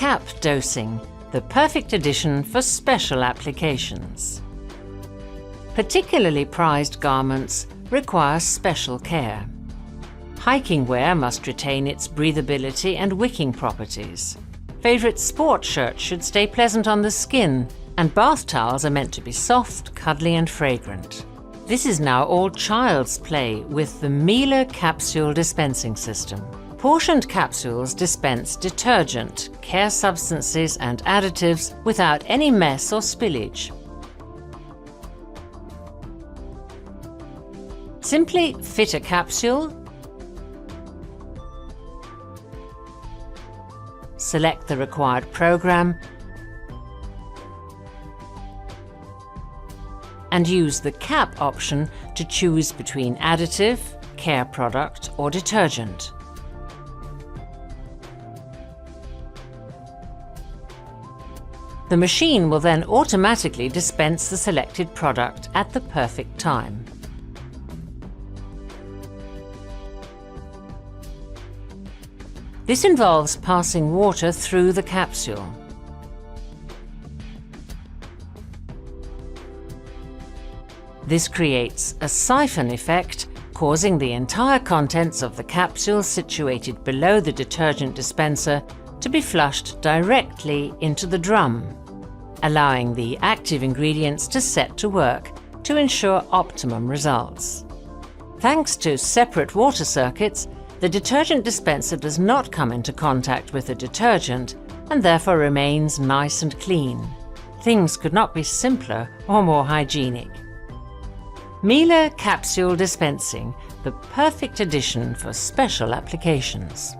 CapDosing, the perfect addition for special applications. Particularly prized garments require special care. Hiking wear must retain its breathability and wicking properties. Favourite sport shirts should stay pleasant on the skin, and bath towels are meant to be soft, cuddly and fragrant. This is now all child's play with the Miele capsule dispensing system. Portioned capsules dispense detergent, care substances and additives without any mess or spillage. Simply fit a capsule, select the required program and use the cap option to choose between additive, care product or detergent. The machine will then automatically dispense the selected product at the perfect time. This involves passing water through the capsule. This creates a siphon effect, causing the entire contents of the capsule situated below the detergent dispenser to be flushed directly into the drum, allowing the active ingredients to set to work to ensure optimum results. Thanks to separate water circuits, the detergent dispenser does not come into contact with the detergent and therefore remains nice and clean. Things could not be simpler or more hygienic. Miele capsule dispensing, the perfect addition for special applications.